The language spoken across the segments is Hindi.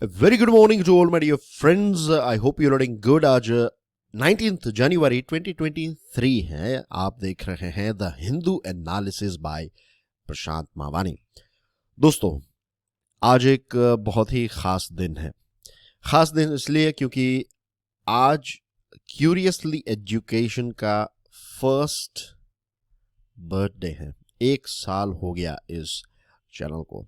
A very good morning to all my dear friends. I hope you're doing good. आज 19th जनवरी 2023 है. आप देख रहे हैं द हिंदू एनालिसिस बाय प्रशांत मावानी. दोस्तों, आज एक बहुत ही खास दिन है. खास दिन इसलिए क्योंकि आज क्यूरियसली एजुकेशन का फर्स्ट बर्थडे है. 1 साल हो गया इस चैनल को.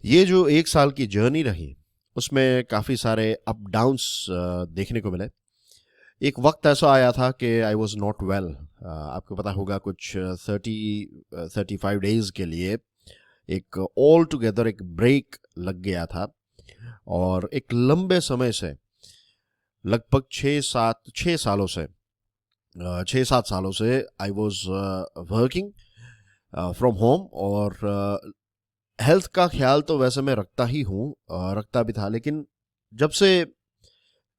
ये जो 1 साल की जर्नी रही उसमें काफ़ी सारे अप डाउन्स देखने को मिले. एक वक्त ऐसा आया था कि आई वॉज नॉट वेल. आपको पता होगा कुछ 35 डेज के लिए एक ऑल टुगेदर एक ब्रेक लग गया था. और एक लंबे समय से लगभग 6-7 सालों से I was working from home. और हेल्थ का ख्याल तो वैसे मैं रखता ही हूँ, रखता भी था. लेकिन जब से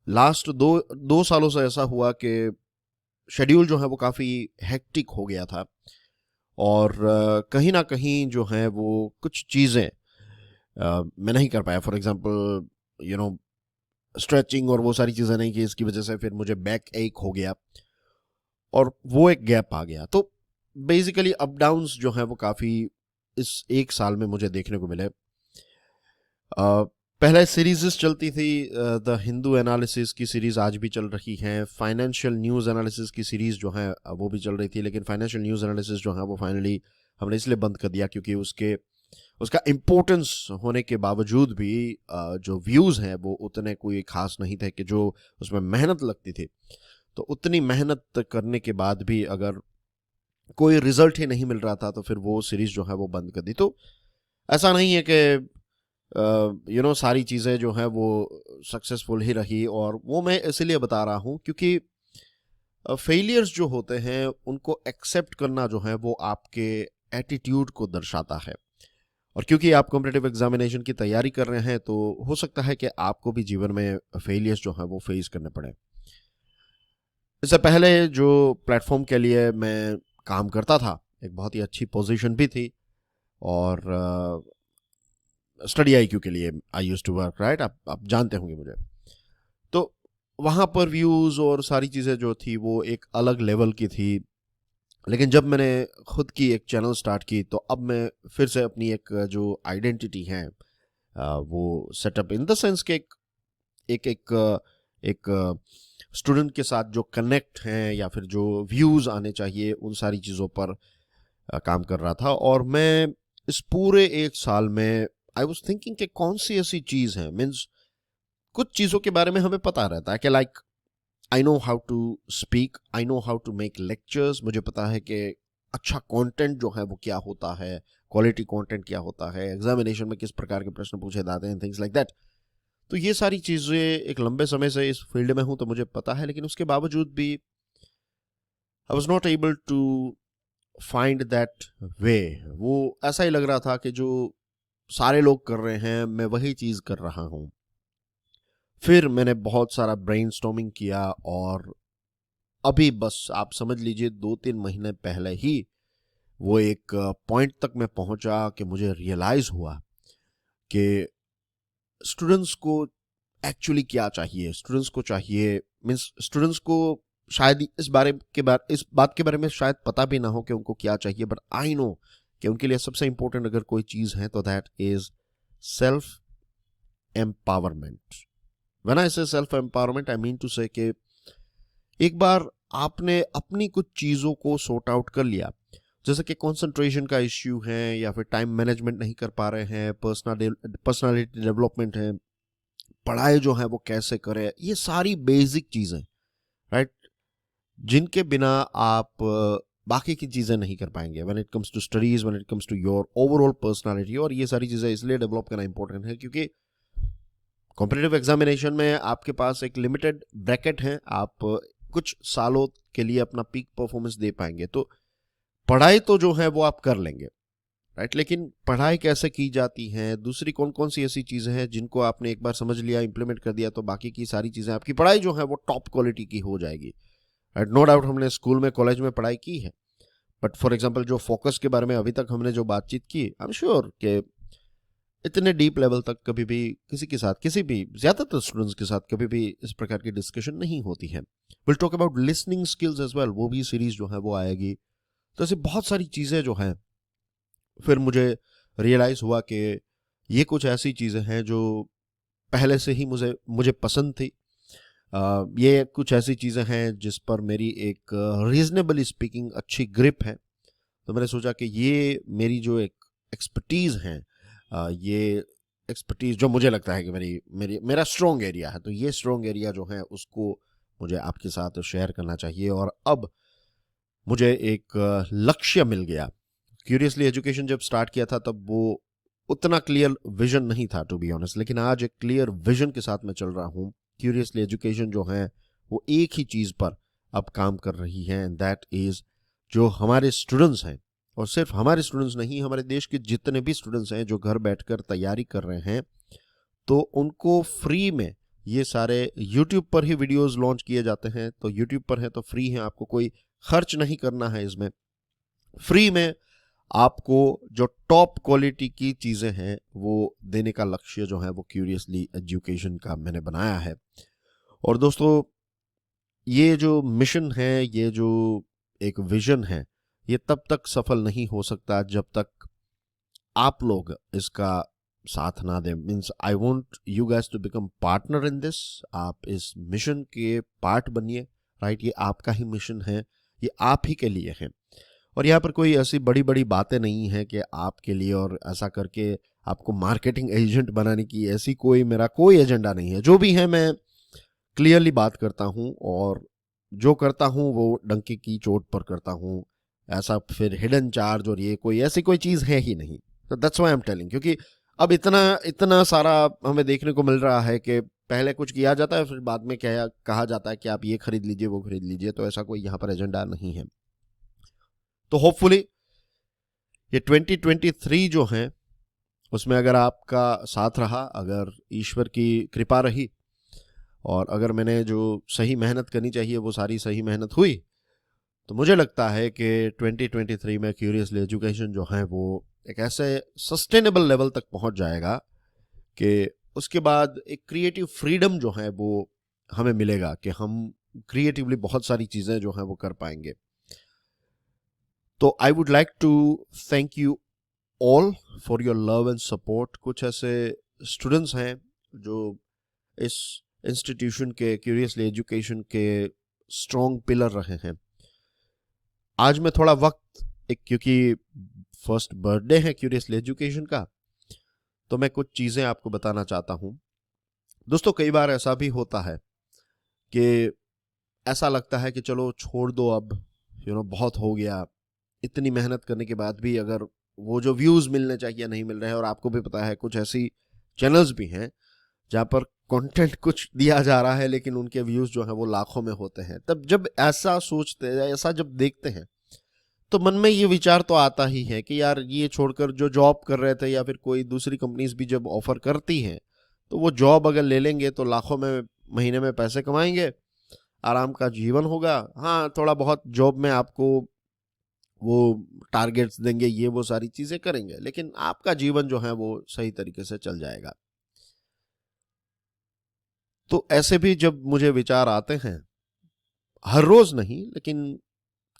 लास्ट दो सालों से ऐसा हुआ कि शेड्यूल जो है वो काफ़ी हेक्टिक हो गया था. और कहीं ना कहीं जो है वो कुछ चीज़ें मैं नहीं कर पाया. फॉर एग्जांपल स्ट्रेचिंग और वो सारी चीज़ें नहीं की. इसकी वजह से फिर मुझे बैक एक हो गया और वो एक गैप आ गया. तो बेसिकली अप डाउन्स जो है वो काफ़ी इस 1 साल में मुझे देखने को मिले. पहले सीरीज़ चलती थी, द हिंदू एनालिसिस की सीरीज़ आज भी चल रही है. फाइनेंशियल न्यूज़ एनालिसिस की सीरीज़ जो है वो भी चल रही थी. लेकिन फाइनेंशियल न्यूज़ एनालिसिस जो है वो फाइनली हमने इसलिए बंद कर दिया क्योंकि उसका इम्पोर्टेंस होने के बावजूद भी जो व्यूज़ हैं वो उतने कोई खास नहीं थे कि जो उसमें मेहनत लगती थी. तो उतनी मेहनत करने के बाद भी अगर कोई रिजल्ट ही नहीं मिल रहा था तो फिर वो सीरीज जो है वो बंद कर दी. तो ऐसा नहीं है कि सारी चीज़ें जो हैं वो सक्सेसफुल ही रही. और वो मैं इसलिए बता रहा हूँ क्योंकि फेलियर्स जो होते हैं उनको एक्सेप्ट करना जो है वो आपके एटीट्यूड को दर्शाता है. और क्योंकि आप कॉम्पिटिटिव एग्जामिनेशन की तैयारी कर रहे हैं तो हो सकता है कि आपको भी जीवन में फेलियर्स जो है वो फेस करने पड़े. इससे पहले जो प्लेटफॉर्म के लिए मैं काम करता था एक बहुत ही अच्छी पोजीशन भी थी. और स्टडी IQ के लिए I used to work, right. आप जानते होंगे मुझे. तो वहाँ पर व्यूज़ और सारी चीज़ें जो थी वो एक अलग लेवल की थी. लेकिन जब मैंने खुद की एक चैनल स्टार्ट की तो अब मैं फिर से अपनी एक जो आइडेंटिटी है वो सेटअप इन द सेंस के एक स्टूडेंट के साथ जो कनेक्ट हैं या फिर जो व्यूज़ आने चाहिए उन सारी चीज़ों पर काम कर रहा था. और मैं इस पूरे 1 साल में आई वॉज थिंकिंग कि कौन सी ऐसी चीज़ है. मीन्स कुछ चीज़ों के बारे में हमें पता रहता है कि like I know how to speak, I know how to make lectures. मुझे पता है कि अच्छा कंटेंट जो है वो क्या होता है, क्वालिटी कंटेंट क्या होता है, एग्जामिनेशन में किस प्रकार के प्रश्न पूछे जाते हैं, थिंग्स लाइक दैट. तो ये सारी चीज़ें एक लंबे समय से इस फील्ड में हूँ तो मुझे पता है. लेकिन उसके बावजूद भी I was not able to find that way. वो ऐसा ही लग रहा था कि जो सारे लोग कर रहे हैं मैं वही चीज़ कर रहा हूँ. फिर मैंने बहुत सारा ब्रेनस्टॉर्मिंग किया और अभी बस आप समझ लीजिए 2-3 महीने पहले ही वो एक पॉइंट तक मैं पहुंचा कि मुझे रियलाइज़ हुआ कि स्टूडेंट्स को एक्चुअली क्या चाहिए. स्टूडेंट्स को चाहिए मीन्स स्टूडेंट्स को शायद इस बात के बारे में शायद पता भी ना हो कि उनको क्या चाहिए. बट आई नो कि उनके लिए सबसे इंपॉर्टेंट अगर कोई चीज़ है तो that is self empowerment. When I say self empowerment I mean to say कि एक बार आपने अपनी कुछ चीज़ों को सॉर्ट आउट कर लिया, जैसे कि कंसंट्रेशन का इश्यू है या फिर टाइम मैनेजमेंट नहीं कर पा रहे हैं, पर्सनालिटी डेवलपमेंट है, पढ़ाई जो है वो कैसे करें, ये सारी बेसिक चीज़ें, राइट, जिनके बिना आप बाकी की चीज़ें नहीं कर पाएंगे. When it comes to studies, when it comes to your overall personality. और ये सारी चीज़ें इसलिए डेवलप करना इंपॉर्टेंट है क्योंकि कॉम्पिटिटिव एग्जामिनेशन में आपके पास एक लिमिटेड ब्रैकेट है. आप कुछ सालों के लिए अपना पीक परफॉर्मेंस दे पाएंगे. तो पढ़ाई तो जो है वो आप कर लेंगे, राइट. लेकिन पढ़ाई कैसे की जाती है, दूसरी कौन कौन सी ऐसी चीज़ें हैं जिनको आपने एक बार समझ लिया, इंप्लीमेंट कर दिया तो बाकी की सारी चीज़ें आपकी पढ़ाई जो है वो टॉप क्वालिटी की हो जाएगी. राइट. नो डाउट हमने स्कूल में कॉलेज में पढ़ाई की है. बट फॉर एग्जाम्पल जो फोकस के बारे में अभी तक हमने जो बातचीत की, आई एम श्योर कि इतने डीप लेवल तक कभी भी किसी के साथ, किसी भी ज़्यादातर स्टूडेंट्स के साथ कभी भी इस प्रकार की डिस्कशन नहीं होती है। Will talk about listening skills as well, वो भी सीरीज जो है वो आएगी। तो ऐसी बहुत सारी चीज़ें जो हैं, फिर मुझे रियलाइज़ हुआ कि ये कुछ ऐसी चीज़ें हैं जो पहले से ही मुझे मुझे पसंद थी। ये कुछ ऐसी चीज़ें हैं जिस पर मेरी एक रीजनेबली स्पीकिंग अच्छी ग्रिप है। तो मैंने सोचा कि ये मेरी जो एक एक्सपर्टीज़ है, ये एक्सपर्टीज़ जो मुझे लगता है कि मेरा स्ट्रॉन्ग एरिया है, तो ये स्ट्रॉन्ग एरिया जो है उसको मुझे आपके साथ शेयर करना चाहिए। और अब मुझे एक लक्ष्य मिल गया। क्यूरियसली एजुकेशन जब स्टार्ट किया था तब वो उतना क्लियर विजन नहीं था, टू बी ऑनेस्ट, लेकिन आज एक क्लियर विजन के साथ मैं चल रहा हूँ। क्यूरियसली एजुकेशन जो है वो एक ही चीज़ पर अब काम कर रही है, एंड दैट इज़ जो हमारे स्टूडेंट्स हैं, और सिर्फ हमारे स्टूडेंट्स नहीं, हमारे देश के जितने भी स्टूडेंट्स हैं जो घर बैठकर तैयारी कर रहे हैं, तो उनको फ्री में ये सारे यूट्यूब पर ही वीडियोस लॉन्च किए जाते हैं। तो यूट्यूब पर है तो फ्री है, आपको कोई खर्च नहीं करना है इसमें। फ्री में आपको जो टॉप क्वालिटी की चीज़ें हैं वो देने का लक्ष्य जो है वो क्यूरियसली एजुकेशन का मैंने बनाया है। और दोस्तों, ये जो मिशन है, ये जो एक विजन है, ये तब तक सफल नहीं हो सकता जब तक आप लोग इसका साथ ना दें। Means I want you guys to become partner in this. आप इस मिशन के पार्ट बनिए, राइट। ये आपका ही मिशन है, ये आप ही के लिए है। और यहाँ पर कोई ऐसी बड़ी बड़ी बातें नहीं है कि आपके लिए और ऐसा करके आपको मार्केटिंग एजेंट बनाने की, ऐसी कोई मेरा कोई एजेंडा नहीं है। जो भी है मैं क्लियरली बात करता हूँ, और जो करता हूँ वो डंके की चोट पर करता हूँ। ऐसा फिर हिडन चार्ज और ये कोई ऐसी कोई चीज़ है ही नहीं। तो that's why I am telling, क्योंकि अब इतना इतना सारा हमें देखने को मिल रहा है कि पहले कुछ किया जाता है, फिर बाद में क्या कहा जाता है कि आप ये खरीद लीजिए, वो खरीद लीजिए। तो ऐसा कोई यहाँ पर एजेंडा नहीं है। तो होपफुली ये 2023 जो है उसमें अगर आपका साथ रहा, अगर ईश्वर की कृपा रही, और अगर मैंने जो सही मेहनत करनी चाहिए वो सारी सही मेहनत हुई, तो मुझे लगता है कि 2023 में क्यूरियसली एजुकेशन जो है वो एक ऐसे सस्टेनेबल लेवल तक पहुंच जाएगा कि उसके बाद एक क्रिएटिव फ्रीडम जो है वो हमें मिलेगा कि हम क्रिएटिवली बहुत सारी चीज़ें जो हैं वो कर पाएंगे। तो I would like to thank you all for your love and support. कुछ ऐसे स्टूडेंट्स हैं जो इस इंस्टीट्यूशन के, क्यूरियसली एजुकेशन के स्ट्रॉन्ग पिलर रहे हैं। आज मैं थोड़ा वक्त, क्योंकि फर्स्ट बर्थडे है क्यूरियसली एजुकेशन का, तो मैं कुछ चीज़ें आपको बताना चाहता हूँ। दोस्तों, कई बार ऐसा भी होता है कि ऐसा लगता है कि चलो छोड़ दो अब, बहुत हो गया। इतनी मेहनत करने के बाद भी अगर वो जो व्यूज़ मिलने चाहिए नहीं मिल रहे हैं, और आपको भी पता है कुछ ऐसी चैनल्स भी हैं जहाँ पर कंटेंट कुछ दिया जा रहा है लेकिन उनके व्यूज़ जो हैं वो लाखों में होते हैं। तब जब ऐसा सोचते हैं, ऐसा जब देखते हैं, तो मन में ये विचार तो आता ही है कि यार ये छोड़कर जो जॉब कर रहे थे, या फिर कोई दूसरी कंपनीज भी जब ऑफर करती हैं, तो वो जॉब अगर ले लेंगे तो लाखों में महीने में पैसे कमाएंगे, आराम का जीवन होगा। हाँ, थोड़ा बहुत जॉब में आपको वो टारगेट्स देंगे, ये वो सारी चीज़ें करेंगे, लेकिन आपका जीवन जो है वो सही तरीके से चल जाएगा। तो ऐसे भी जब मुझे विचार आते हैं, हर रोज नहीं लेकिन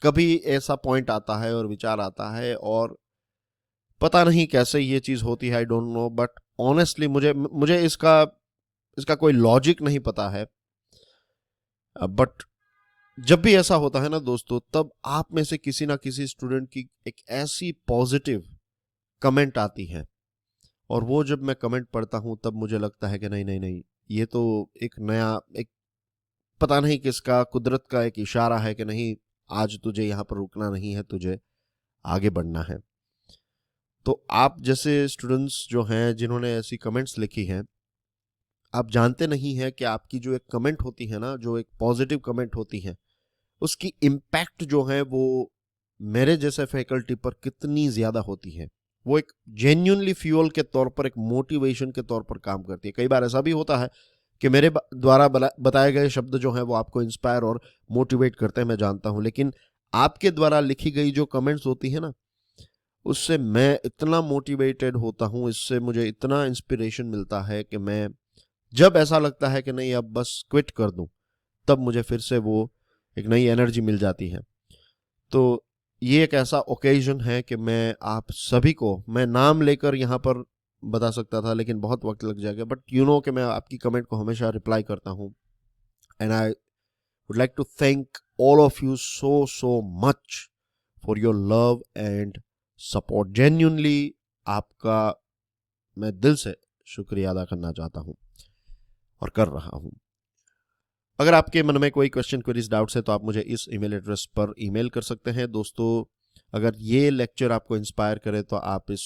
कभी ऐसा पॉइंट आता है और विचार आता है, और पता नहीं कैसे ये चीज़ होती है, आई डोंट नो, बट ऑनेस्टली मुझे इसका इसका कोई लॉजिक नहीं पता है। बट जब भी ऐसा होता है ना दोस्तों, तब आप में से किसी ना किसी स्टूडेंट की एक ऐसी पॉजिटिव कमेंट आती है, और वो जब मैं कमेंट पढ़ता हूँ तब मुझे लगता है कि नहीं नहीं नहीं, ये तो एक नया, एक पता नहीं किसका, कुदरत का एक इशारा है कि नहीं, आज तुझे यहाँ पर रुकना नहीं है, तुझे आगे बढ़ना है। तो आप जैसे स्टूडेंट्स जो हैं जिन्होंने ऐसी कमेंट्स लिखी हैं, आप जानते नहीं हैं कि आपकी जो एक कमेंट होती है ना, जो एक पॉजिटिव कमेंट होती है, उसकी इम्पैक्ट जो है वो मेरे जैसे फैकल्टी पर कितनी ज़्यादा होती है। वो एक जेन्युइनली फ्यूल के तौर पर, एक मोटिवेशन के तौर पर काम करती है। कई बार ऐसा भी होता है कि मेरे द्वारा बताए गए शब्द जो हैं वो आपको इंस्पायर और मोटिवेट करते हैं, मैं जानता हूं, लेकिन आपके द्वारा लिखी गई जो कमेंट्स होती है ना, उससे मैं इतना मोटिवेटेड होता हूँ, इससे मुझे इतना इंस्पिरेशन मिलता है कि मैं जब ऐसा लगता है कि नहीं अब बस क्विट कर दूं, तब मुझे फिर से वो एक नई एनर्जी मिल जाती है। तो ये एक ऐसा ओकेजन है कि मैं आप सभी को, मैं नाम लेकर यहाँ पर बता सकता था लेकिन बहुत वक्त लग जाएगा, बट यू नो कि मैं आपकी कमेंट को हमेशा रिप्लाई करता हूँ। And I would like to thank all of you so much for your love and support. Genuinely आपका मैं दिल से शुक्रिया अदा करना चाहता हूँ और कर रहा हूँ। अगर आपके मन में कोई क्वेश्चन, क्वेरीज, डाउट्स है तो आप मुझे इस ईमेल एड्रेस पर ईमेल कर सकते हैं। दोस्तों, अगर ये लेक्चर आपको इंस्पायर करे तो आप इस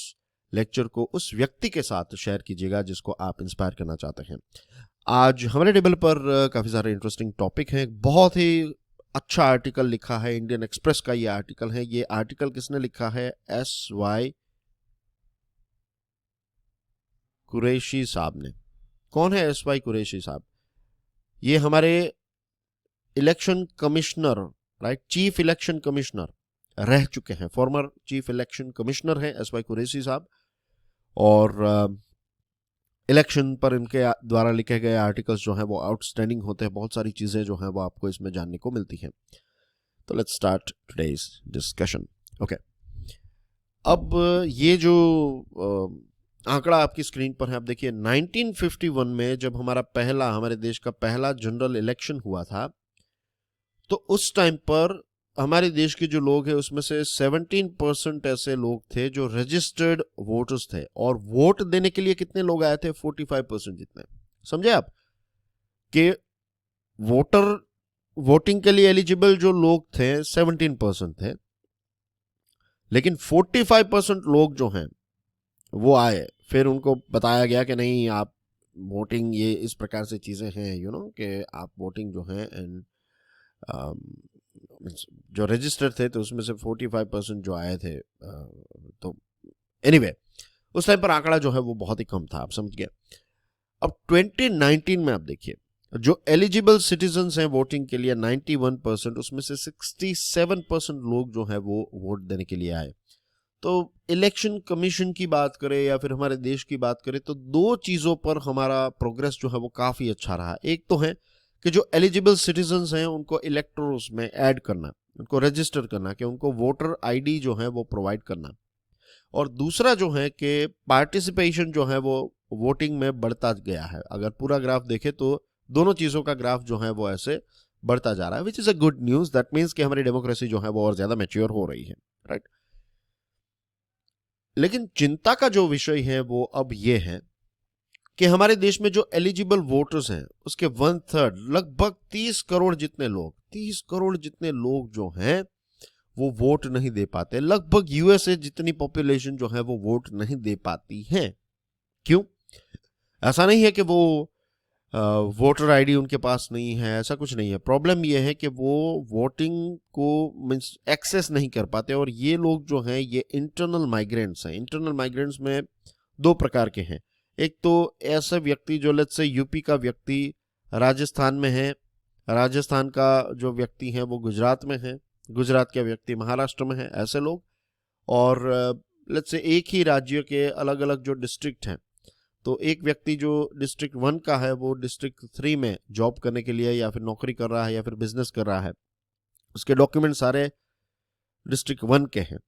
लेक्चर को उस व्यक्ति के साथ शेयर कीजिएगा जिसको आप इंस्पायर करना चाहते हैं। आज हमारे टेबल पर काफ़ी सारे इंटरेस्टिंग टॉपिक हैं। बहुत ही अच्छा आर्टिकल लिखा है, इंडियन एक्सप्रेस का ये आर्टिकल है। ये आर्टिकल किसने लिखा है? SY कुरैशी साहब ने। कौन है SY कुरैशी साहब? ये हमारे election commissioner, right, chief election commissioner रह चुके हैं, फॉर्मर चीफ इलेक्शन कमिश्नर हैं SY कुरैशी साहब। और इलेक्शन पर इनके द्वारा लिखे गए आर्टिकल्स जो हैं वो आउटस्टैंडिंग होते हैं। बहुत सारी चीज़ें जो हैं वो आपको इसमें जानने को मिलती हैं। तो let's start today's discussion. Okay, अब ये जो आंकड़ा आपकी स्क्रीन पर है, आप देखिए 1951 में जब हमारे देश का पहला जनरल इलेक्शन हुआ था, तो उस टाइम पर हमारे देश के जो लोग हैं उसमें से 17% ऐसे लोग थे जो रजिस्टर्ड वोटर्स थे। और वोट देने के लिए कितने लोग आए थे? 45% जितने। समझे आप कि वोटिंग के लिए एलिजिबल जो लोग थे 17% थे, लेकिन 45% लोग जो हैं वो आए। फिर उनको बताया गया कि नहीं, आप वोटिंग ये इस प्रकार से चीज़ें हैं, यू नो, कि आप वोटिंग जो है एंड जो रजिस्टर्ड थे तो उसमें से 45% जो आए थे। तो एनीवे उस टाइम पर आंकड़ा जो है वो बहुत ही कम था, आप समझ गए। अब 2019 में आप देखिए जो एलिजिबल सिटीजन्स हैं वोटिंग के लिए 91%, उसमें से 67% लोग जो है वो वोट देने के लिए आए। तो इलेक्शन कमीशन की बात करें या फिर हमारे देश की बात करें तो दो चीज़ों पर हमारा प्रोग्रेस जो है वो काफ़ी अच्छा रहा। एक तो है कि जो एलिजिबल सिटीजन्स हैं उनको इलेक्टोरल्स में ऐड करना, उनको रजिस्टर करना, कि उनको वोटर आईडी जो है वो प्रोवाइड करना। और दूसरा जो है कि पार्टिसिपेशन जो है वो वोटिंग में बढ़ता गया है। अगर पूरा ग्राफ देखें तो दोनों चीज़ों का ग्राफ जो है वो ऐसे बढ़ता जा रहा है, which is a good news. That means कि हमारी डेमोक्रेसी जो है वो और ज़्यादा मैच्योर हो रही है, राइट। लेकिन चिंता का जो विषय है वो अब ये है कि हमारे देश में जो एलिजिबल वोटर्स हैं उसके 1/3, लगभग 30 करोड़ जितने लोग जो हैं वो वोट नहीं दे पाते। लगभग यूएसए जितनी पॉपुलेशन जो है वो वोट नहीं दे पाती है। क्यों? ऐसा नहीं है कि वो वोटर आईडी उनके पास नहीं है, ऐसा कुछ नहीं है। प्रॉब्लम ये है कि वो वोटिंग को मींस एक्सेस नहीं कर पाते। और ये लोग जो हैं ये इंटरनल माइग्रेंट्स हैं। इंटरनल माइग्रेंट्स में दो प्रकार के हैं। एक तो ऐसे व्यक्ति जो लेट्स से यूपी का व्यक्ति राजस्थान में है, राजस्थान का जो व्यक्ति है वो गुजरात में है, गुजरात के व्यक्ति महाराष्ट्र में है, ऐसे लोग। और लेट्स से एक ही राज्य के अलग अलग जो डिस्ट्रिक्ट हैं, तो एक व्यक्ति जो डिस्ट्रिक्ट 1 का है वो डिस्ट्रिक्ट 3 में जॉब करने के लिए या फिर नौकरी कर रहा है या फिर बिजनेस कर रहा है, उसके डॉक्यूमेंट सारे डिस्ट्रिक्ट 1 के हैं।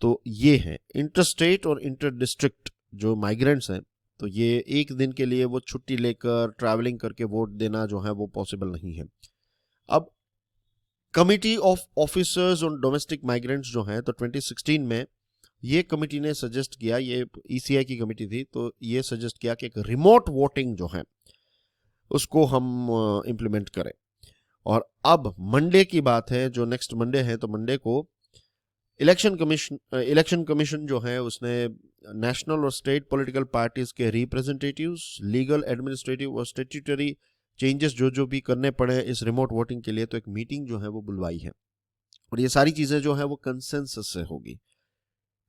तो ये हैं इंटरस्टेट और इंटर डिस्ट्रिक्ट जो माइग्रेंट्स हैं। तो ये एक दिन के लिए वो छुट्टी लेकर ट्रैवलिंग करके वोट देना जो है वो पॉसिबल नहीं है। अब committee of officers on domestic migrants जो है, तो 2016 में ये कमिटी ने सजेस्ट किया, ये ECI की कमिटी थी, तो ये सजेस्ट किया कि एक रिमोट वोटिंग जो है उसको हम इम्प्लीमेंट करें। और अब मंडे की बात है, जो नेक्स्ट मंडे है, तो मंडे को इलेक्शन कमीशन जो है उसने नेशनल और स्टेट पॉलिटिकल पार्टीज के रिप्रेजेंटेटिव्स, लीगल, एडमिनिस्ट्रेटिव और स्टैट्यूटरी चेंजेस जो भी करने पड़े इस रिमोट वोटिंग के लिए, तो एक मीटिंग जो है वो बुलवाई है। और ये सारी चीज़ें जो है वो कंसेंसस से होगी।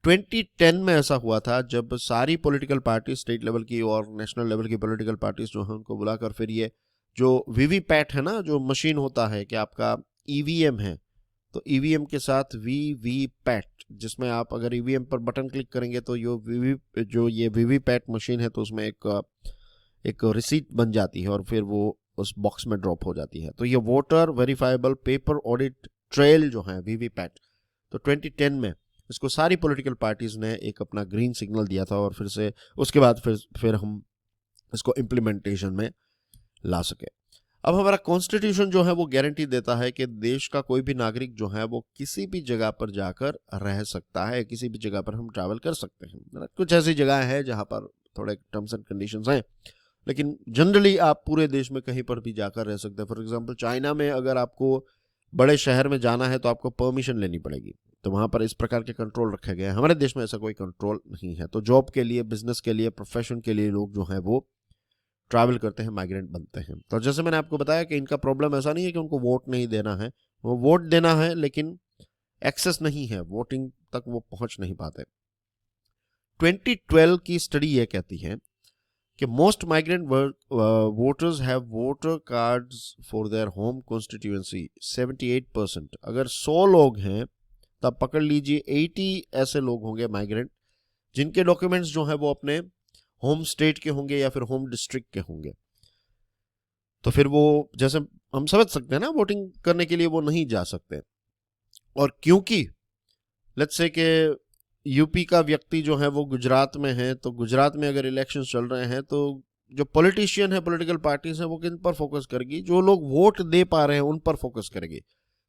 2010 में ऐसा हुआ था जब सारी पॉलिटिकल पार्टी, स्टेट लेवल की और नेशनल लेवल की पॉलिटिकल पार्टीज जो है उनको बुलाकर फिर ये जो वीवीपैट है ना, जो मशीन होता है कि आपका EVM है, तो ईवीएम के साथ वीवीपैट, जिसमें आप अगर ईवीएम पर बटन क्लिक करेंगे तो जो ये वीवीपैट मशीन है तो उसमें एक रिसीट बन जाती है और फिर वो उस बॉक्स में ड्रॉप हो जाती है। तो ये voter verifiable paper audit trail जो है वीवीपैट, तो 2010 में इसको सारी पॉलिटिकल पार्टीज ने एक अपना ग्रीन सिग्नल दिया था और फिर से उसके बाद फिर हम इसको इम्प्लीमेंटेशन में ला सके। अब हमारा कॉन्स्टिट्यूशन जो है वो गारंटी देता है कि देश का कोई भी नागरिक जो है वो किसी भी जगह पर जाकर रह सकता है, किसी भी जगह पर हम ट्रैवल कर सकते हैं। कुछ ऐसी जगह है जहां पर थोड़े टर्म्स एंड कंडीशंस हैं, लेकिन जनरली आप पूरे देश में कहीं पर भी जाकर रह सकते हैं। फॉर एग्जांपल चाइना में अगर आपको बड़े शहर में जाना है तो आपको परमिशन लेनी पड़ेगी, तो वहां पर इस प्रकार के कंट्रोल रखे गए हैं। हमारे देश में ऐसा कोई कंट्रोल नहीं है। तो जॉब के लिए, बिजनेस के लिए, प्रोफेशन के लिए लोग जो हैं वो ट्रैवल करते हैं, माइग्रेंट बनते हैं। तो जैसे मैंने आपको बताया कि इनका प्रॉब्लम ऐसा नहीं है कि उनको वोट नहीं देना है, वो वोट देना है लेकिन एक्सेस नहीं है, वोटिंग तक वो पहुंच नहीं पाते। 2012 की स्टडी ये कहती है कि most migrant voters have voter cards for their home constituency 78%। अगर 100 लोग हैं तब पकड़ लीजिए 80 ऐसे लोग होंगे माइग्रेंट जिनके डॉक्यूमेंट्स जो है वो अपने होम स्टेट के होंगे या फिर होम डिस्ट्रिक्ट के होंगे। तो फिर वो, जैसे हम समझ सकते हैं ना, वोटिंग करने के लिए वो नहीं जा सकते। और क्योंकि लेट्स से कि यूपी का व्यक्ति जो है वो गुजरात में है, तो गुजरात में अगर इलेक्शन चल रहे हैं तो जो पॉलिटिशियन है, पॉलिटिकल पार्टीज है, वो किन पर फोकस करेगी? जो लोग वोट दे पा रहे हैं उन पर फोकस करेगी।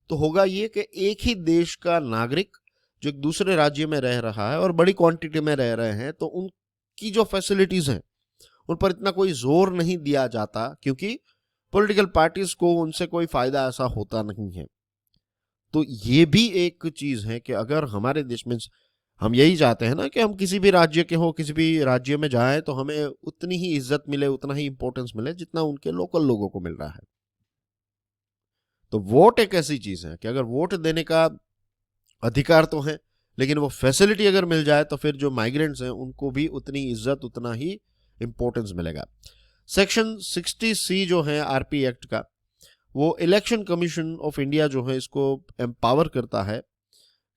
तो होगा ये कि एक ही देश का नागरिक जो एक दूसरे राज्य में रह रहा है और बड़ी क्वांटिटी में रह रहे हैं, तो उनकी जो फैसिलिटीज हैं उन पर इतना कोई जोर नहीं दिया जाता, क्योंकि पॉलिटिकल पार्टीज को उनसे कोई फायदा ऐसा होता नहीं है। तो ये भी एक चीज है कि अगर हमारे देश में, हम यही चाहते हैं ना कि हम किसी भी राज्य के हो, किसी भी राज्य में जाएं तो हमें उतनी ही इज्जत मिले, उतना ही इंपॉर्टेंस मिले जितना उनके लोकल लोगों को मिल रहा है। तो वोट एक ऐसी चीज है कि अगर वोट देने का अधिकार तो है, लेकिन वो फैसिलिटी अगर मिल जाए तो फिर जो माइग्रेंट्स हैं उनको भी उतनी इज्जत, उतना ही इंपॉर्टेंस मिलेगा। सेक्शन 60C जो है आरपी एक्ट का, वो इलेक्शन कमीशन ऑफ इंडिया जो है इसको एम्पावर करता है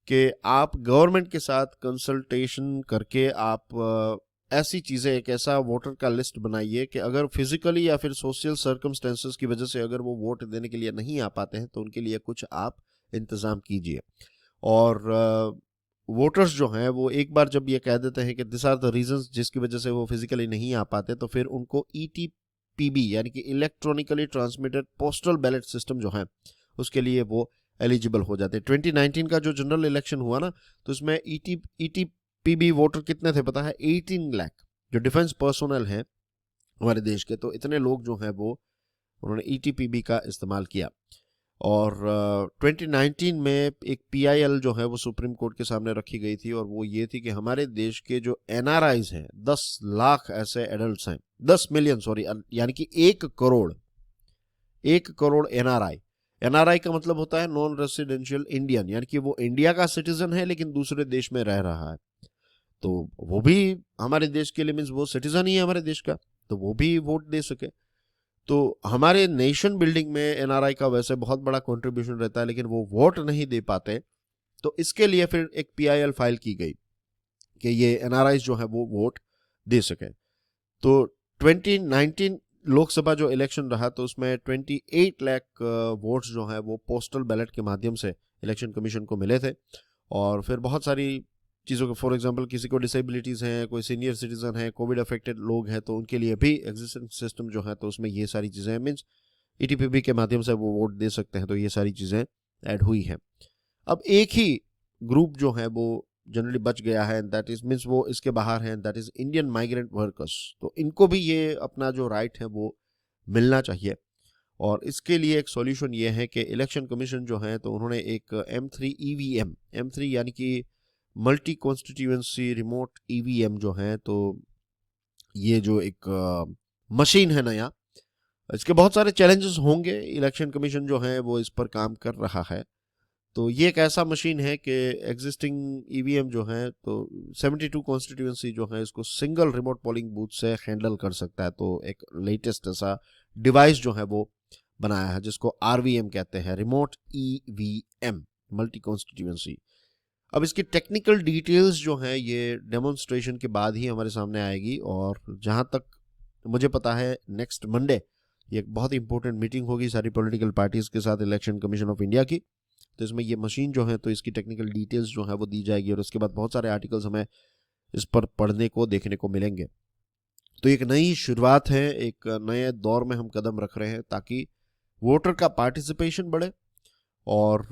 कि आप गवर्नमेंट के साथ कंसल्टेशन करके आप ऐसी चीजें, एक ऐसा वोटर का लिस्ट बनाइए कि अगर फिजिकली या फिर सोशल सर्कमस्टेंसेस की वजह से अगर वो वोट देने के लिए नहीं आ पाते हैं तो उनके लिए कुछ आप इंतजाम कीजिए। और वोटर्स जो हैं वो एक बार जब ये कह देते हैं कि दिस आर द रीजंस जिसकी वजह से वो फिजिकली नहीं आ पाते, तो फिर उनको ईटीपीबी यानी कि electronically transmitted postal ballot system जो है उसके लिए वो एलिजिबल हो जाते हैं। 2019 का जो जनरल इलेक्शन हुआ ना, तो इसमें ईटीपीबी वोटर कितने थे पता है? 18 लाख। जो डिफेंस पर्सोनल हैं हमारे देश के, तो इतने लोग जो हैं वो उन्होंने ईटीपीबी का इस्तेमाल किया। और 2019 में एक पीआईएल जो है वो सुप्रीम कोर्ट के सामने रखी गई थी, और वो ये थी कि हमारे देश के जो एनआरआईज हैं, 10 लाख ऐसे एडल्ट्स हैं, 10 मिलियन सॉरी, यानी कि 1 करोड़ एनआरआई का मतलब होता है नॉन रेसिडेंशियल इंडियन, यानी कि वो इंडिया का सिटीजन है लेकिन दूसरे देश में रह रहा है। तो वो भी हमारे देश के लिए मीन्स वो सिटीजन ही है हमारे देश का, तो वो भी वोट दे सके। तो हमारे नेशन बिल्डिंग में एनआरआई का वैसे बहुत बड़ा कंट्रीब्यूशन रहता है, लेकिन वो वोट नहीं दे पाते। तो इसके लिए फिर एक पीआईएल फाइल की गई कि ये एनआरआई जो है वो वोट दे सके। तो 2019 लोकसभा जो इलेक्शन रहा, तो उसमें 28 लाख वोट्स जो है वो पोस्टल बैलेट के माध्यम से इलेक्शन कमीशन को मिले थे। और फिर बहुत सारी चीज़ों के, फॉर एग्जांपल किसी को डिसेबिलिटीज़ हैं, कोई सीनियर सिटीजन है, कोविड अफेक्टेड लोग हैं, तो उनके लिए भी एग्जिस्टिंग सिस्टम जो है तो उसमें ये सारी चीज़ें मीन्स ईटीपीबी के माध्यम से वो वोट दे सकते हैं। तो ये सारी चीज़ें ऐड हुई हैं। अब एक ही ग्रुप जो है वो जनरली बच गया है, दैट इज मीन्स वो इसके बाहर है, that is Indian migrant workers. तो इनको भी ये अपना जो राइट है वो मिलना चाहिए। और इसके लिए एक सॉल्यूशन ये है कि इलेक्शन कमीशन जो है तो उन्होंने एक M3 EVM, M3 यानी कि मल्टी कॉन्स्टिट्यूएंसी रिमोट ईवीएम जो है, तो ये जो एक मशीन है नया, इसके बहुत सारे चैलेंजेस होंगे। इलेक्शन कमीशन जो है वो इस पर काम कर रहा है। तो ये एक ऐसा मशीन है कि एग्जिस्टिंग ईवीएम जो है तो 72 कॉन्स्टिट्यूएंसी जो है इसको सिंगल रिमोट पोलिंग बूथ से हैंडल कर सकता है। तो एक लेटेस्ट ऐसा डिवाइस जो है वो बनाया है जिसको RVM कहते हैं, रिमोट EVM। Multi constituency. अब इसकी टेक्निकल डिटेल्स जो हैं ये डेमोन्स्ट्रेशन के बाद ही हमारे सामने आएगी, और जहां तक मुझे पता है नेक्स्ट मंडे ये एक बहुत ही इंपॉर्टेंट मीटिंग होगी सारी पॉलिटिकल पार्टीज के साथ इलेक्शन कमीशन ऑफ इंडिया की। तो इसमें ये मशीन जो है तो इसकी टेक्निकल डिटेल्स जो है वो दी जाएगी, और उसके बाद बहुत सारे आर्टिकल्स हमें इस पर पढ़ने को देखने को मिलेंगे। तो एक नई शुरुआत है, एक नए दौर में हम कदम रख रहे हैं ताकि वोटर का पार्टिसिपेशन बढ़े और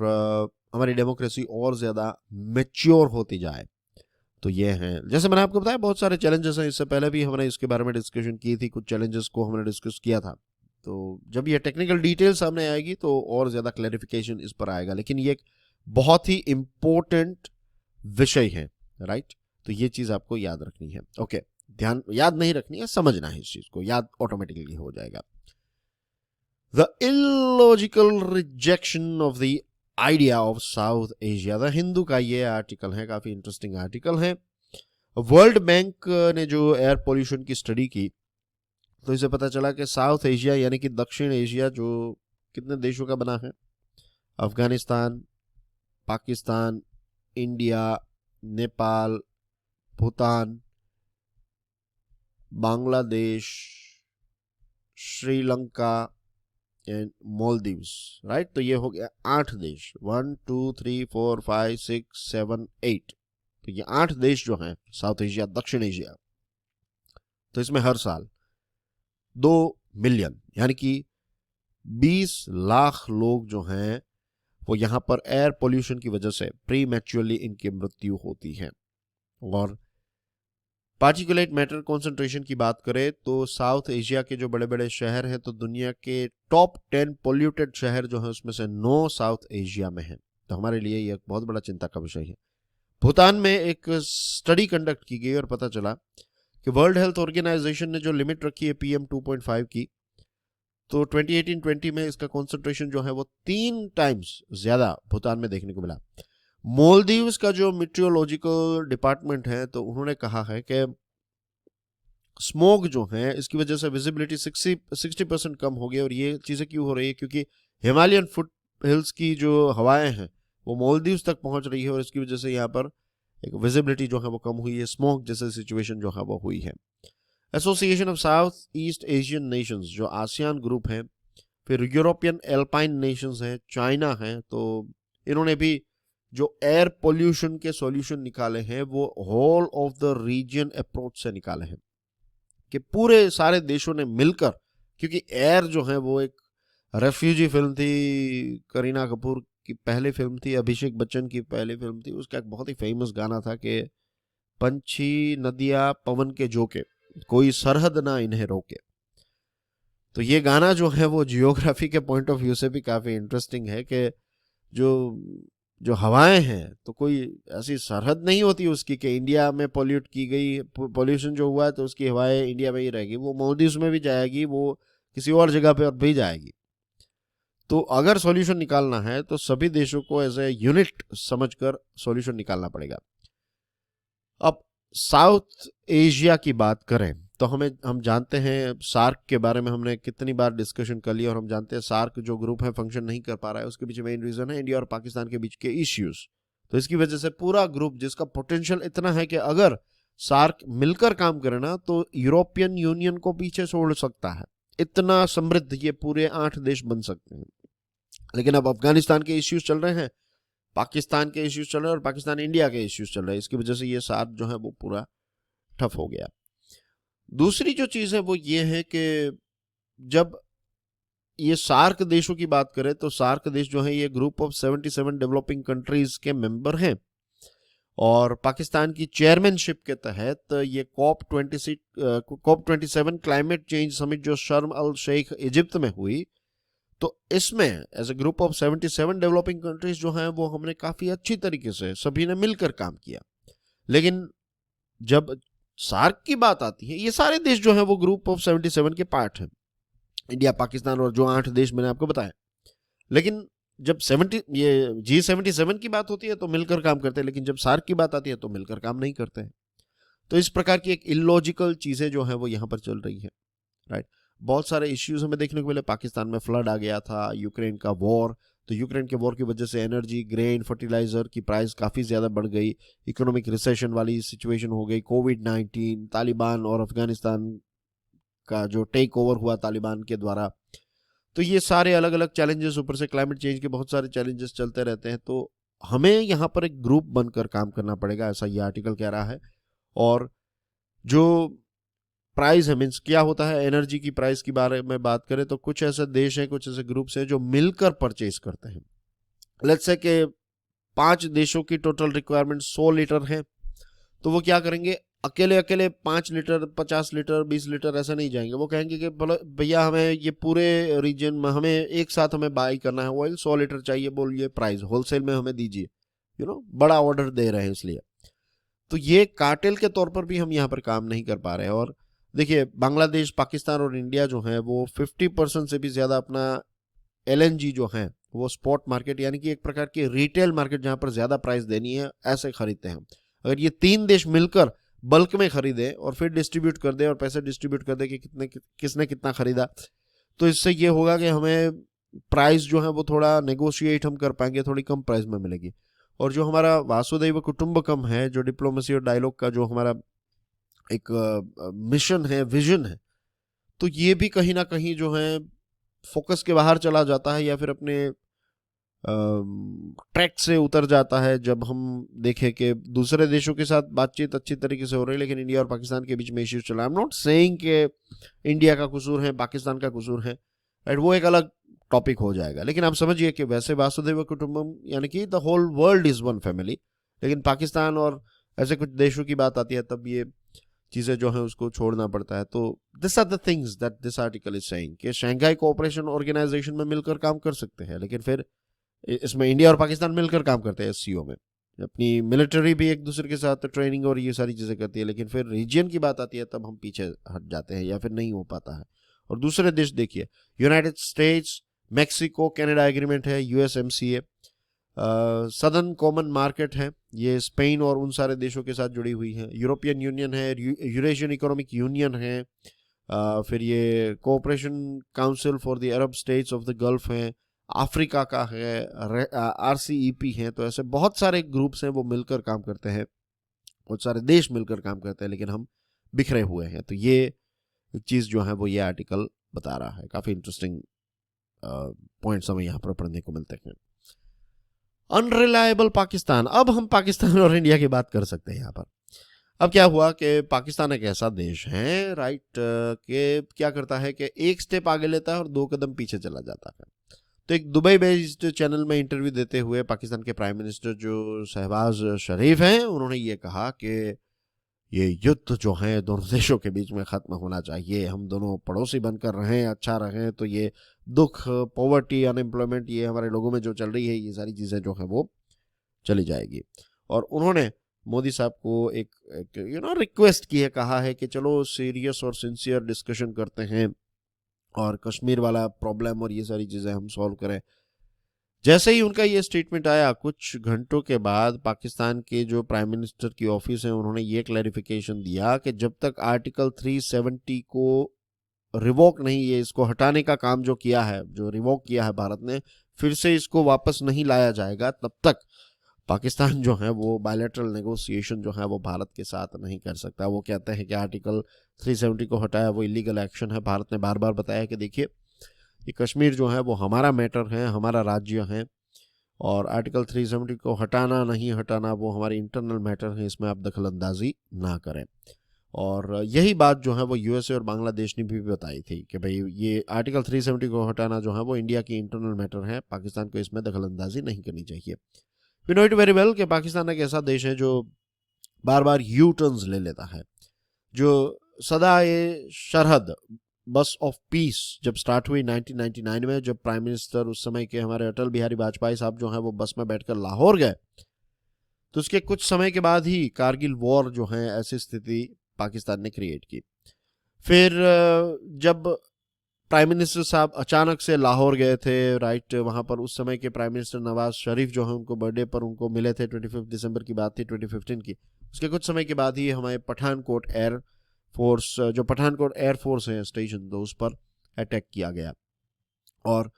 हमारी डेमोक्रेसी और ज़्यादा मैच्योर होती जाए। तो ये हैं, जैसे मैंने आपको बताया, बहुत सारे चैलेंजेस हैं। इससे पहले भी हमने इसके बारे में डिस्कशन की थी, कुछ चैलेंजेस को हमने डिस्कस किया था। तो जब ये टेक्निकल डिटेल सामने आएगी तो और ज़्यादा क्लैरिफिकेशन इस पर आएगा, लेकिन ये एक बहुत ही इम्पोर्टेंट विषय है, राइट। तो ये चीज़ आपको याद रखनी है। ओके, ध्यान याद नहीं रखनी है, समझना है इस चीज़ को, याद ऑटोमेटिकली हो जाएगा। The illogical rejection of the idea of south Asia, the Hindu का ये आर्टिकल है, काफी इंटरेस्टिंग आर्टिकल है। वर्ल्ड बैंक ने जो एयर पोल्यूशन की स्टडी की तो इसे पता चला कि साउथ एशिया यानी कि दक्षिण एशिया जो कितने देशों का बना है, Afghanistan, Pakistan, India, Nepal, Bhutan, Bangladesh, Sri Lanka and Maldives, right. तो ये हो गया 8 देश, 1 2 3 4 5 6 7 8। तो ये 8 देश जो हैं साउथ एशिया, दक्षिण एशिया। तो इसमें हर साल 2 मिलियन यानी कि 20 लाख लोग जो हैं वो यहाँ पर एयर पोल्यूशन की वजह से प्री मैच्योरली इनकी मृत्यु होती है। और पार्टिकुलेट मैटर कॉन्सेंट्रेशन की बात करें तो साउथ एशिया के जो बड़े बड़े शहर हैं, तो दुनिया के टॉप 10 पोल्यूटेड शहर जो हैं उसमें से 9 साउथ एशिया में हैं। तो हमारे लिए यह बहुत बड़ा चिंता का विषय है। भूटान में एक स्टडी कंडक्ट की गई और पता चला कि वर्ल्ड हेल्थ ऑर्गेनाइजेशन ने जो लिमिट रखी है PM 2.5 की, तो 2018-20 में इसका कॉन्सेंट्रेशन जो है वो 3 टाइम्स ज्यादा भूटान में देखने को मिला। मालदीव्स का जो मीटियोलॉजिकल डिपार्टमेंट है तो उन्होंने कहा है कि स्मोक जो है इसकी वजह से विजिबिलिटी 60% कम हो गई। और ये चीज़ें क्यों हो रही है, क्योंकि हिमालयन फुट हिल्स की जो हवाएं हैं वो मालदीव्स तक पहुंच रही है और इसकी वजह से यहाँ पर एक विजिबिलिटी जो है वो कम हुई है, स्मोक जैसे सिचुएशन जो है वो हुई है। Association of south east Asian Nations जो आसियान ग्रुप है, फिर यूरोपियन एल्पाइन नेशंस हैं, चाइना है, तो इन्होंने भी जो एयर पोल्यूशन के सॉल्यूशन निकाले हैं वो whole of the reason approach से निकाले हैं कि पूरे सारे देशों ने मिलकर, क्योंकि एयर जो है वो एक रेफ्यूजी फिल्म थी, करीना कपूर की पहली फिल्म थी, अभिषेक बच्चन की पहली फिल्म थी, उसका एक बहुत ही फेमस गाना था कि पंछी नदियां पवन के झोंके, कोई सरहद ना इन्हें रोके। तो ये गाना जो है वो जियोग्राफी के पॉइंट ऑफ व्यू से भी काफी इंटरेस्टिंग है कि जो हवाएं हैं तो कोई ऐसी सरहद नहीं होती उसकी कि इंडिया में पॉल्यूट की गई, पॉल्यूशन जो हुआ है तो उसकी हवाएं इंडिया में ही रहेगी, वो मालदीव्स में भी जाएगी, वो किसी और जगह पे भी जाएगी। तो अगर सॉल्यूशन निकालना है तो सभी देशों को एज ए यूनिट समझकर सॉल्यूशन निकालना पड़ेगा। अब साउथ एशिया की बात करें तो हम जानते हैं सार्क के बारे में हमने कितनी बार डिस्कशन कर लिया, और हम जानते हैं सार्क जो ग्रुप है फंक्शन नहीं कर पा रहा है, उसके पीछे मेन रीजन है इंडिया और पाकिस्तान के बीच के इश्यूज। तो इसकी वजह से पूरा ग्रुप जिसका पोटेंशियल इतना है कि अगर सार्क मिलकर काम करे ना तो यूरोपियन यूनियन को पीछे छोड़ सकता है, इतना समृद्ध ये पूरे 8 देश बन सकते हैं। लेकिन अब अफगानिस्तान के इश्यूज चल रहे हैं, पाकिस्तान के इश्यूज चल रहे हैं और पाकिस्तान इंडिया के इश्यूज चल रहे हैं, इसकी वजह से ये सार्क जो है वो पूरा ठप हो गया। दूसरी जो चीज है वो ये है कि जब ये सार्क देशों की बात करें तो सार्क देश जो है ये ग्रुप ऑफ 77 डेवलपिंग कंट्रीज के मेंबर हैं, और पाकिस्तान की चेयरमैनशिप के तहत ये COP27 क्लाइमेट चेंज समिट जो शर्म अल शेख इजिप्ट में हुई, तो इसमें as a group of 77 developing countries जो हैं वो हमने काफी अच्छी तरीके से सभी ने मिलकर काम किया। लेकिन जब सार्क की बात आती है, ये सारे देश जो हैं वो ग्रुप ऑफ 77 के पार्ट हैं, इंडिया, पाकिस्तान और जो 8 देश मैंने आपको बताया। लेकिन जब ये G77 की बात होती है तो मिलकर काम करते हैं, लेकिन जब सार्क की बात आती है तो मिलकर काम नहीं करते हैं। तो इस प्रकार की एक इलॉजिकल चीजें जो है वो यहाँ पर चल रही है, राइट। बहुत सारे इश्यूज हमें देखने को मिले, पाकिस्तान में फ्लड आ गया था, यूक्रेन का वॉर, तो यूक्रेन के वॉर की वजह से एनर्जी, ग्रेन, फर्टिलाइजर की प्राइस काफ़ी ज़्यादा बढ़ गई, इकोनॉमिक रिसेशन वाली सिचुएशन हो गई, कोविड-19, तालिबान और अफगानिस्तान का जो टेक ओवर हुआ तालिबान के द्वारा, तो ये सारे अलग अलग चैलेंजेस, ऊपर से क्लाइमेट चेंज के बहुत सारे चैलेंजेस चलते रहते हैं। तो हमें यहाँ पर एक ग्रुप बनकर काम करना पड़ेगा, ऐसा ये आर्टिकल कह रहा है। और जो प्राइस है, मीन्स क्या होता है, एनर्जी की प्राइस के बारे में बात करें तो कुछ ऐसे देश हैं, कुछ ऐसे ग्रुप्स हैं जो मिलकर परचेज करते हैं। लेट्स से कि 5 देशों की टोटल रिक्वायरमेंट 100 लीटर है, तो वो क्या करेंगे, अकेले अकेले 5 लीटर, 50 लीटर, 20 लीटर ऐसा नहीं जाएंगे। वो कहेंगे कि भैया हमें ये पूरे रीजन में हमें एक साथ हमें बाई करना है ऑयल, 100 लीटर चाहिए, बोलिए प्राइस होलसेल में हमें दीजिए, बड़ा ऑर्डर दे रहे हैं इसलिए। तो ये कार्टेल के तौर पर भी हम यहाँ पर काम नहीं कर पा रहे हैं। और देखिए, बांग्लादेश, पाकिस्तान और इंडिया जो है वो 50% से भी ज़्यादा अपना LNG जो है वो स्पॉट मार्केट, यानी कि एक प्रकार की रिटेल मार्केट जहाँ पर ज़्यादा प्राइस देनी है, ऐसे खरीदते हैं। अगर ये 3 देश मिलकर बल्क में खरीदे और फिर डिस्ट्रीब्यूट कर दे और पैसे डिस्ट्रीब्यूट कर दे कि किसने कितना खरीदा, तो इससे ये होगा कि हमें प्राइस जो है वो थोड़ा नेगोशिएट हम कर पाएंगे, थोड़ी कम प्राइस में मिलेगी। और जो हमारा वासुदैव कुटुंबकम है, जो डिप्लोमेसी और डायलॉग का जो हमारा एक मिशन है, विजन है, तो ये भी कहीं ना कहीं जो है फोकस के बाहर चला जाता है या फिर अपने ट्रैक से उतर जाता है जब हम देखें कि दूसरे देशों के साथ बातचीत अच्छी तरीके से हो रही है, लेकिन इंडिया और पाकिस्तान के बीच में इश्यूज चला। आई एम नॉट सेइंग कि इंडिया का कसूर है, पाकिस्तान का कसूर है, राइट, वो एक अलग टॉपिक हो जाएगा। लेकिन आप समझिए कि वैसे वासुदेव कुटुंबम यानी कि the whole world is one family, लेकिन पाकिस्तान और ऐसे कुछ देशों की बात आती है तब ये चीज़ें जो है उसको छोड़ना पड़ता है। तो this are the things that this article is saying कि शंघाई कोऑपरेशन ऑर्गेनाइजेशन में मिलकर काम कर सकते हैं, लेकिन फिर इसमें इंडिया और पाकिस्तान मिलकर काम करते हैं SCO में, अपनी मिलिट्री भी एक दूसरे के साथ ट्रेनिंग और ये सारी चीज़ें करती है, लेकिन फिर रीजन की बात आती है तब हम पीछे हट जाते हैं या फिर नहीं हो पाता है। और दूसरे देश देखिए, United states, Mexico, Canada agreement है, USMCA, सदर्न कॉमन मार्केट है, ये स्पेन और उन सारे देशों के साथ जुड़ी हुई है, यूरोपियन यूनियन है, यूरेशियन इकोनॉमिक यूनियन है, फिर ये cooperation council for the Arab states of the gulf है, अफ्रीका का है, RCEP है। तो ऐसे बहुत सारे ग्रुप्स हैं वो मिलकर काम करते हैं, बहुत सारे देश मिलकर काम करते हैं, लेकिन हम बिखरे हुए हैं। तो ये एक चीज़ जो है वो ये आर्टिकल बता रहा है। काफ़ी इंटरेस्टिंग पॉइंट्स हमें यहाँ पर पढ़ने को मिलते हैं। अनरिलायबल पाकिस्तान, अब हम पाकिस्तान और इंडिया की बात कर सकते हैं यहाँ पर। अब क्या हुआ कि पाकिस्तान एक ऐसा देश है, राइट, कि क्या करता है कि एक स्टेप आगे लेता है और 2 कदम पीछे चला जाता है। तो एक दुबई बेस्ड चैनल में इंटरव्यू देते हुए पाकिस्तान के प्राइम मिनिस्टर जो शहबाज शरीफ हैं, उन्होंने ये कहा कि ये युद्ध जो है दोनों देशों के बीच में ख़त्म होना चाहिए, हम दोनों पड़ोसी बनकर रहें, अच्छा रहें, तो ये दुख, पॉवर्टी, अनएम्प्लॉयमेंट, ये हमारे लोगों में जो चल रही है, ये सारी चीज़ें जो है वो चली जाएगी। और उन्होंने मोदी साहब को एक रिक्वेस्ट की है, कहा है कि चलो सीरियस और सिंसियर डिस्कशन करते हैं और कश्मीर वाला प्रॉब्लम और ये सारी चीज़ें हम सॉल्व करें। जैसे ही उनका ये स्टेटमेंट आया, कुछ घंटों के बाद पाकिस्तान के जो प्राइम मिनिस्टर की ऑफिस है, उन्होंने ये क्लैरिफिकेशन दिया कि जब तक आर्टिकल 370 को रिवोक नहीं, ये इसको हटाने का काम जो किया है, जो रिवोक किया है भारत ने, फिर से इसको वापस नहीं लाया जाएगा, तब तक पाकिस्तान जो है वो बायलैटरल नेगोशिएशन जो है वो भारत के साथ नहीं कर सकता। वो कहते हैं कि आर्टिकल 370 को हटाया वो इलीगल एक्शन है। भारत ने बार बार बताया कि देखिए, ये कश्मीर जो है वो हमारा मैटर है, हमारा राज्य है, और आर्टिकल 370 को हटाना नहीं हटाना वो हमारी इंटरनल मैटर है, इसमें आप दखलंदाजी ना करें। और यही बात जो है वो USA और बांग्लादेश ने भी बताई थी कि भाई ये आर्टिकल 370 को हटाना जो है वो इंडिया की इंटरनल मैटर है, पाकिस्तान को इसमें दखलंदाजी नहीं करनी चाहिए। We know it very well कि पाकिस्तान एक ऐसा देश है जो बार बार U-टर्न्स ले लेता है, जो सदा ये सरहद बस ऑफ पीस जब स्टार्ट हुई 1999 में, जब प्राइम मिनिस्टर उस समय के हमारे अटल बिहारी वाजपेयी साहब जो हैं वो बस में बैठकर लाहौर गए, तो उसके कुछ समय के बाद ही कारगिल वॉर जो है ऐसी स्थिति पाकिस्तान ने क्रिएट की। फिर जब प्राइम मिनिस्टर साहब अचानक से लाहौर गए थे, राइट, वहाँ पर उस समय के प्राइम मिनिस्टर नवाज शरीफ जो है उनको बर्थडे पर उनको मिले थे, 25 दिसंबर की बात थी 2015 की। उसके कुछ समय के बाद ही हमारे पठानकोट एयर फोर्स, जो पठानकोट एयरफोर्स है स्टेशन, तो उस पर अटैक किया गया। और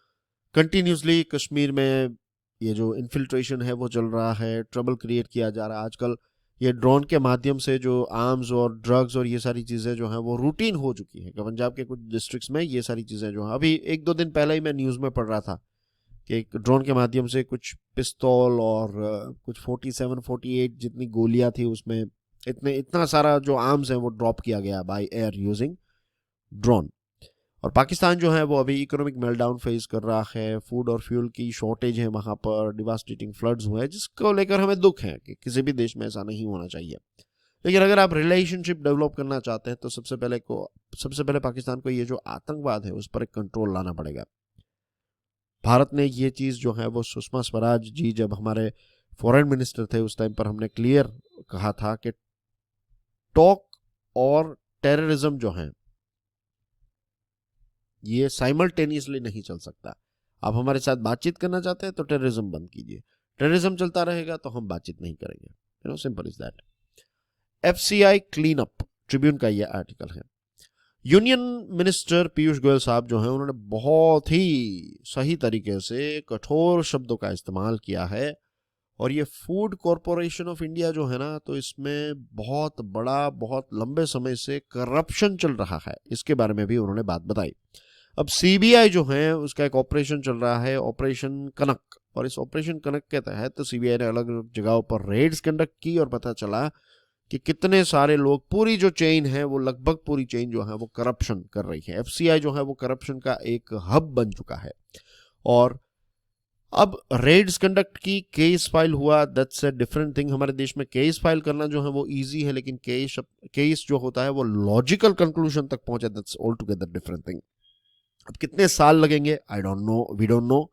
कंटिन्यूसली कश्मीर में ये जो इन्फिल्ट्रेशन है वो चल रहा है, ट्रबल क्रिएट किया जा रहा है। आजकल ये ड्रोन के माध्यम से जो आर्म्स और ड्रग्स और ये सारी चीज़ें जो हैं वो रूटीन हो चुकी हैं। पंजाब के कुछ डिस्ट्रिक्ट्स में ये सारी चीज़ें जो हैं, अभी 1-2 दिन पहले ही मैं न्यूज़ में पढ़ रहा था कि एक ड्रोन के माध्यम से कुछ पिस्तौल और कुछ 47-48 जितनी गोलियां थी उसमें इतना सारा जो आर्म्स है वो ड्रॉप किया गया बाय एयर यूजिंग ड्रोन। और पाकिस्तान जो है वो अभी इकोनॉमिक मेल्टडाउन फेस कर रहा है, फूड और फ्यूल की शॉर्टेज है वहाँ पर, डिवास्टेटिंग फ्लड्स हुए हैं, जिसको लेकर हमें दुख है कि किसी भी देश में ऐसा नहीं होना चाहिए। लेकिन अगर आप रिलेशनशिप डेवलप करना चाहते हैं तो सबसे पहले पाकिस्तान को ये जो आतंकवाद है उस पर एक कंट्रोल लाना पड़ेगा। भारत ने ये चीज़ जो है वो सुषमा स्वराज जी जब हमारे फॉरेन मिनिस्टर थे उस टाइम पर हमने क्लियर कहा था कि टॉक और टेररिज्म जो है ये साइमल्टेनियसली नहीं चल सकता। आप हमारे साथ बातचीत करना चाहते हैं तो टेररिज्म बंद कीजिए, टेररिज्म चलता रहेगा तो हम बातचीत नहीं करेंगे। Simple is that. FCI clean up, Tribune का ये आर्टिकल है। यूनियन मिनिस्टर पीयूष गोयल साहब जो हैं उन्होंने बहुत ही सही तरीके से कठोर शब्दों का इस्तेमाल किया है। और ये फूड कॉरपोरेशन ऑफ इंडिया जो है ना, तो इसमें बहुत बड़ा, बहुत लंबे समय से करप्शन चल रहा है, इसके बारे में भी उन्होंने बात बताई। अब सीबीआई जो है उसका एक ऑपरेशन चल रहा है, ऑपरेशन कनक, और इस ऑपरेशन कनक के तहत तो सीबीआई ने अलग अलग जगहों पर रेड्स कंडक्ट की और पता चला कि कितने सारे लोग, पूरी जो चेन है वो लगभग पूरी चेन जो है वो करप्शन कर रही है। एफसीआई जो है वो करप्शन का एक हब बन चुका है। और अब रेड्स कंडक्ट की, केस फाइल हुआ, दैट्स अ डिफरेंट थिंग। हमारे देश में केस फाइल करना जो है वो इजी है, लेकिन केस जो होता है वो लॉजिकल कंक्लूजन तक पहुंचे, that's all together different thing. अब कितने साल लगेंगे I don't know, we don't know,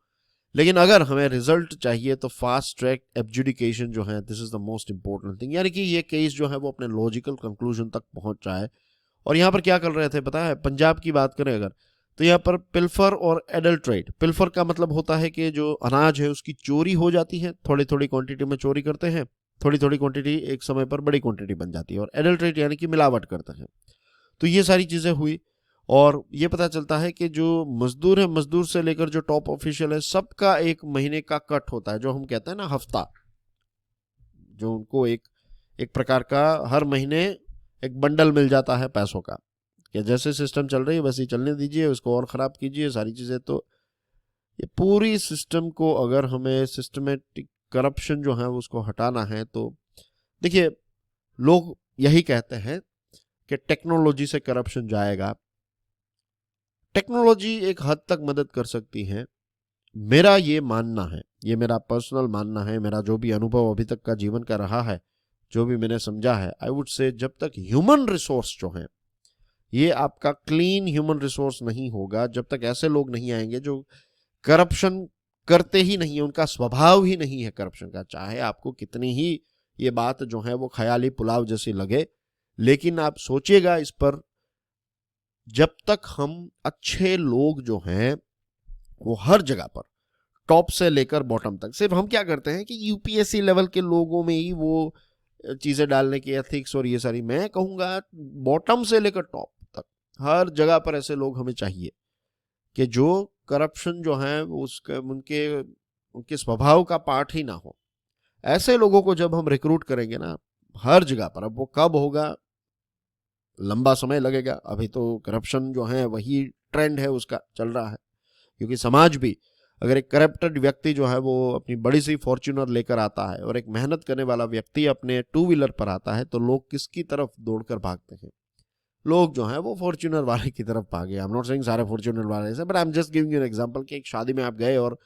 लेकिन अगर हमें रिजल्ट चाहिए तो फास्ट ट्रैक एडजुडिकेशन जो है, this is the most important thing, यानी कि ये केस जो है वो अपने लॉजिकल कंक्लूजन तक पहुंच जाए। और यहाँ पर क्या कर रहे थे पता है, पंजाब की बात करें अगर, तो यहाँ पर पिल्फर और एडल्ट्रेट, पिल्फर का मतलब होता है कि जो अनाज है उसकी चोरी हो जाती है, थोड़ी थोड़ी क्वांटिटी में चोरी करते हैं, थोड़ी थोड़ी क्वांटिटी एक समय पर बड़ी क्वांटिटी बन जाती है, और एडल्ट्रेट यानी कि मिलावट करते हैं। तो ये सारी चीज़ें हुई, और ये पता चलता है कि जो मजदूर है, मजदूर से लेकर जो टॉप ऑफिशियल है, सबका एक महीने का कट होता है, जो हम कहते हैं ना हफ्ता, जो उनको एक प्रकार का हर महीने एक बंडल मिल जाता है पैसों का, कि जैसे सिस्टम चल रही है वैसे ही चलने दीजिए, उसको और ख़राब कीजिए, सारी चीज़ें। तो ये पूरी सिस्टम को अगर हमें सिस्टमेटिक करप्शन जो है उसको हटाना है, तो देखिए लोग यही कहते हैं कि टेक्नोलॉजी से करप्शन जाएगा। टेक्नोलॉजी एक हद तक मदद कर सकती है, मेरा ये मानना है, ये मेरा पर्सनल मानना है, मेरा जो भी अनुभव अभी तक का जीवन का रहा है, जो भी मैंने समझा है, आई वुड से जब तक ह्यूमन रिसोर्स जो है ये आपका क्लीन ह्यूमन रिसोर्स नहीं होगा, जब तक ऐसे लोग नहीं आएंगे जो करप्शन करते ही नहीं है, उनका स्वभाव ही नहीं है करप्शन का, चाहे आपको कितनी ही ये बात जो है वो ख्याली पुलाव जैसी लगे, लेकिन आप सोचिएगा इस पर, जब तक हम अच्छे लोग जो हैं वो हर जगह पर, टॉप से लेकर बॉटम तक, सिर्फ हम क्या करते हैं कि यूपीएससी लेवल के लोगों में ही वो चीज़ें डालने की एथिक्स और ये सारी, मैं कहूँगा बॉटम से लेकर टॉप तक हर जगह पर ऐसे लोग हमें चाहिए कि जो करप्शन जो है उसके उनके स्वभाव का पार्ट ही ना हो। ऐसे लोगों को जब हम रिक्रूट करेंगे ना हर जगह पर, अब वो कब होगा लंबा समय लगेगा, अभी तो करप्शन जो है वही ट्रेंड है उसका चल रहा है, क्योंकि समाज भी, अगर एक करप्टेड व्यक्ति जो है वो अपनी बड़ी सी फॉर्च्यूनर लेकर आता है और एक मेहनत करने वाला व्यक्ति अपने टू व्हीलर पर आता है, तो लोग किसकी तरफ दौड़कर भागते हैं, लोग जो है वो फॉर्च्यूनर वाले की तरफ भागे। आई एम नॉट सेइंग सारे फॉर्च्यूनर वाले से, but I am just giving you an example कि एक शादी में आप गए और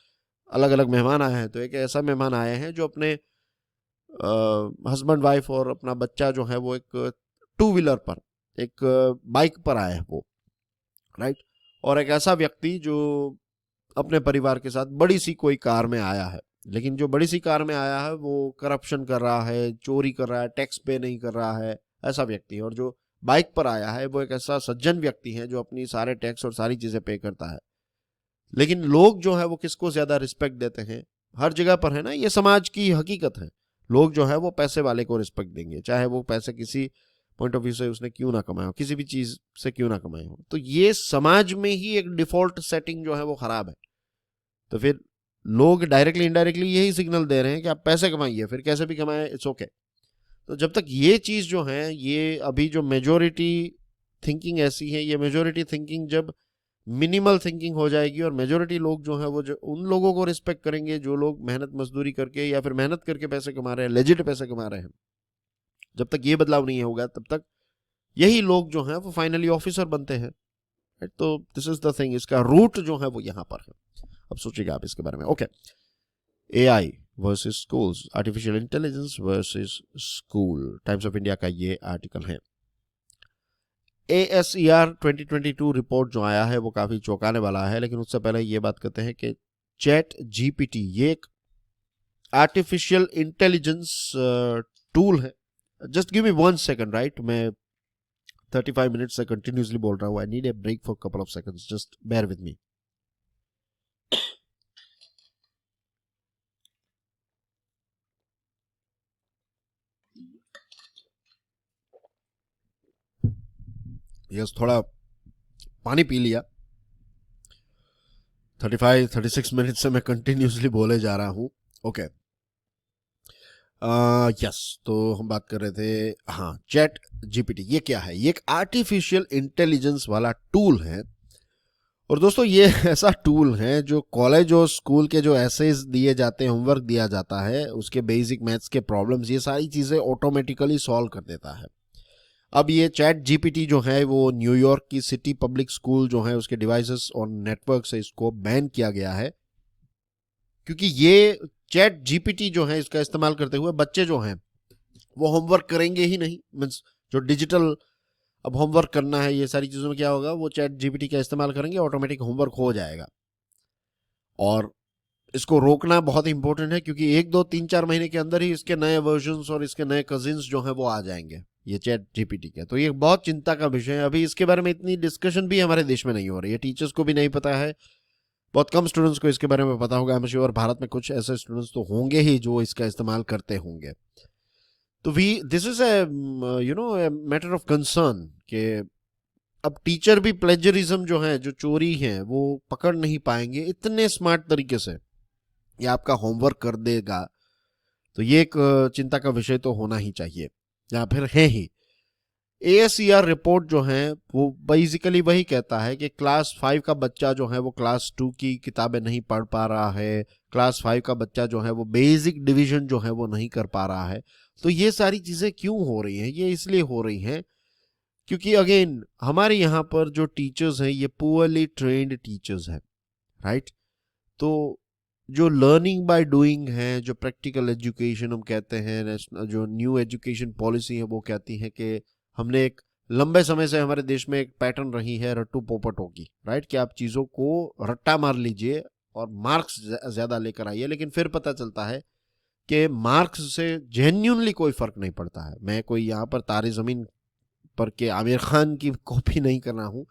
अलग अलग मेहमान आए हैं, तो एक ऐसा मेहमान आए हैं जो अपने हस्बैंड वाइफ और अपना बच्चा जो है वो एक टू व्हीलर पर, एक बाइक पर आए हैं वो, राइट, और एक ऐसा व्यक्ति जो अपने परिवार के साथ बड़ी सी कोई कार में आया है, लेकिन जो बड़ी सी कार में आया है वो करप्शन कर रहा है, चोरी कर रहा है, टैक्स पे नहीं कर रहा है, ऐसा व्यक्ति है। और जो बाइक पर आया है वो एक ऐसा सज्जन व्यक्ति है जो अपनी सारे टैक्स और सारी चीज़ें पे करता है। लेकिन लोग जो है वो किसको ज़्यादा रिस्पेक्ट देते हैं, हर जगह पर है ना, ये समाज की हकीकत है, लोग जो है वो पैसे वाले को रिस्पेक्ट देंगे, चाहे वो पैसे किसी पॉइंट ऑफ व्यू से उसने क्यों ना कमाया हो, किसी भी चीज़ से क्यों ना कमाए हो। तो ये समाज में ही एक डिफॉल्ट सेटिंग जो है वो ख़राब है। तो फिर लोग डायरेक्टली इनडायरेक्टली यही सिग्नल दे रहे हैं कि आप पैसे कमाइए, फिर कैसे भी कमाए, इट्स ओके। तो जब तक ये चीज़ जो है, ये अभी जो मेजोरिटी थिंकिंग ऐसी है, ये मेजोरिटी थिंकिंग जब मिनिमल थिंकिंग हो जाएगी और मेजोरिटी लोग जो है वो जो उन लोगों को रिस्पेक्ट करेंगे जो लोग मेहनत मजदूरी करके या फिर मेहनत करके पैसे कमा रहे हैं, लेजिट पैसे कमा रहे हैं, जब तक ये बदलाव नहीं होगा तब तक यही लोग जो हैं वो फाइनली ऑफिसर बनते हैं। तो दिस इज द थिंग, इसका रूट जो है वो यहां पर है। अब सोचिएगा आप इसके बारे में। Okay, AI versus schools, artificial intelligence versus school, times of India का ये आर्टिकल है। ASER 2022 रिपोर्ट जो आया है वो काफी चौंकाने वाला है, लेकिन उससे पहले ये बात करते हैं कि चैट जीपीटी ये एक आर्टिफिशियल इंटेलिजेंस टूल है। Just give me 1 second, right? मैं 35 मिनट से कंटिन्यूसली बोल रहा हूँ। I need a break for couple of seconds, just bear with me. Yes, थोड़ा पानी पी लिया। 35-36 मिनट से मैं कंटिन्यूसली बोले जा रहा हूँ। ओके, यस, तो हम बात कर रहे थे, हाँ, चैट जीपीटी ये क्या है? ये एक आर्टिफिशियल इंटेलिजेंस वाला टूल है। और दोस्तों ये ऐसा टूल है जो कॉलेज और स्कूल के जो एसेज दिए जाते हैं, होमवर्क दिया जाता है, उसके बेसिक मैथ्स के प्रॉब्लम्स, ये सारी चीज़ें ऑटोमेटिकली सॉल्व कर देता है। अब ये चैट जीपीटी जो है वो न्यूयॉर्क की सिटी पब्लिक स्कूल जो है उसके डिवाइसेस और नेटवर्क से इसको बैन किया गया है, क्योंकि ये चैट जीपीटी जो है इसका इस्तेमाल करते हुए बच्चे जो हैं वो होमवर्क करेंगे ही नहीं। मीन्स जो डिजिटल अब होमवर्क करना है, ये सारी चीज़ों में क्या होगा, वो चैट जीपीटी का इस्तेमाल करेंगे, ऑटोमेटिक होमवर्क हो जाएगा। और इसको रोकना बहुत इंपॉर्टेंट है, क्योंकि 1-2-3-4 महीने के अंदर ही इसके नए वर्जन्स और इसके नए कजिन्स जो हैं वो आ जाएंगे ये चैट जीपीटी के। तो ये बहुत चिंता का विषय है। अभी इसके बारे में इतनी डिस्कशन भी हमारे देश में नहीं हो रही है, टीचर्स को भी नहीं पता है, बहुत कम स्टूडेंट्स को इसके बारे में पता होगा। आई एम श्योर भारत में कुछ ऐसे स्टूडेंट्स तो होंगे ही जो इसका इस्तेमाल करते होंगे। तो this is a matter of concern कि अब टीचर भी प्लेजरिज्म जो है, जो चोरी है, वो पकड़ नहीं पाएंगे इतने स्मार्ट तरीके से, ये आपका होमवर्क कर देगा। तो ये एक चिंता का विषय तो होना ही चाहिए, या फिर है ही। ASER रिपोर्ट जो है वो बेसिकली वही कहता है कि क्लास 5 का बच्चा जो है वो क्लास 2 की किताबें नहीं पढ़ पा रहा है, क्लास 5 का बच्चा जो है वो बेसिक डिवीजन जो है वो नहीं कर पा रहा है। तो ये सारी चीज़ें क्यों हो रही हैं? ये इसलिए हो रही हैं क्योंकि अगेन हमारे यहाँ पर जो टीचर्स हैं ये पुअरली ट्रेंड टीचर्स हैं, राइट? तो जो लर्निंग बाय डूइंग है, जो प्रैक्टिकल एजुकेशन हम कहते हैं, जो न्यू एजुकेशन पॉलिसी है वो कहती है कि हमने एक लंबे समय से हमारे देश में एक पैटर्न रही है रट्टू पोपटों की, राइट? कि आप चीज़ों को रट्टा मार लीजिए और मार्क्स ज़्यादा लेकर आइए, लेकिन फिर पता चलता है कि मार्क्स से जेन्युइनली कोई फ़र्क नहीं पड़ता है। मैं कोई यहाँ पर तारे ज़मीन पर के आमिर खान की कॉपी नहीं कर रहा हूँ,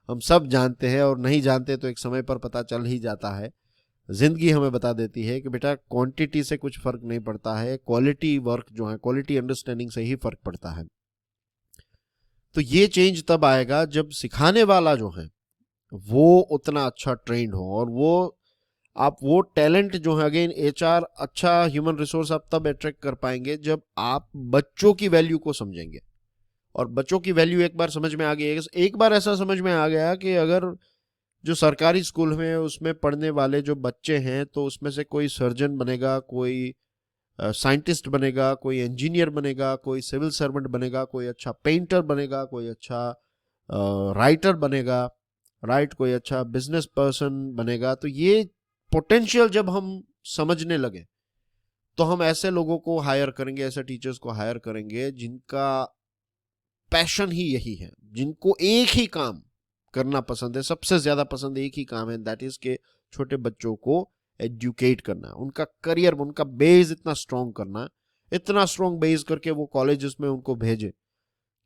हम सब जानते हैं, और नहीं जानते तो एक समय पर पता चल ही जाता है। जिंदगी हमें बता देती है कि बेटा क्वांटिटी से कुछ फर्क नहीं पड़ता है, क्वालिटी वर्क जो है, क्वालिटी अंडरस्टैंडिंग से ही फर्क पड़ता है। तो ये चेंज तब आएगा जब सिखाने वाला जो है वो उतना अच्छा ट्रेंड हो, और आप वो टैलेंट जो है, अगेन HR अच्छा ह्यूमन रिसोर्स आप तब अट्रैक्ट कर पाएंगे जब आप बच्चों की वैल्यू को समझेंगे। और बच्चों की वैल्यू एक बार समझ में आ गई, एक बार ऐसा समझ में आ गया कि अगर जो सरकारी स्कूल में उसमें पढ़ने वाले जो बच्चे हैं, तो उसमें से कोई सर्जन बनेगा, कोई साइंटिस्ट बनेगा, कोई इंजीनियर बनेगा, कोई सिविल सर्वेंट बनेगा, कोई अच्छा पेंटर बनेगा, कोई अच्छा राइटर बनेगा, राइट, कोई अच्छा बिजनेस पर्सन बनेगा। तो ये पोटेंशियल जब हम समझने लगे तो हम ऐसे लोगों को हायर करेंगे, ऐसे टीचर्स को हायर करेंगे जिनका पैशन ही यही है, जिनको एक ही काम करना पसंद है, सबसे ज्यादा पसंद एक ही काम है, दैट इज के छोटे बच्चों को एजुकेट करना, उनका करियर, उनका बेस इतना स्ट्रॉन्ग करना, इतना स्ट्रॉन्ग बेस करके वो कॉलेजेस में उनको भेजे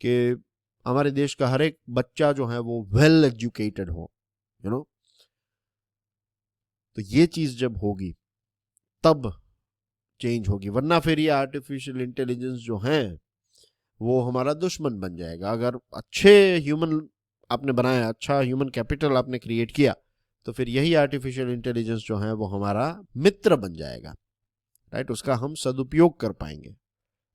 कि हमारे देश का हर एक बच्चा जो है वो वेल एजुकेटेड हो, यू नो। तो ये चीज जब होगी तब चेंज होगी, वरना फिर ये आर्टिफिशियल इंटेलिजेंस जो है वो हमारा दुश्मन बन जाएगा। अगर अच्छे ह्यूमन आपने बनाया, अच्छा ह्यूमन कैपिटल आपने क्रिएट किया, तो फिर यही आर्टिफिशियल इंटेलिजेंस जो है वो हमारा मित्र बन जाएगा, राइट। उसका हम सदुपयोग कर पाएंगे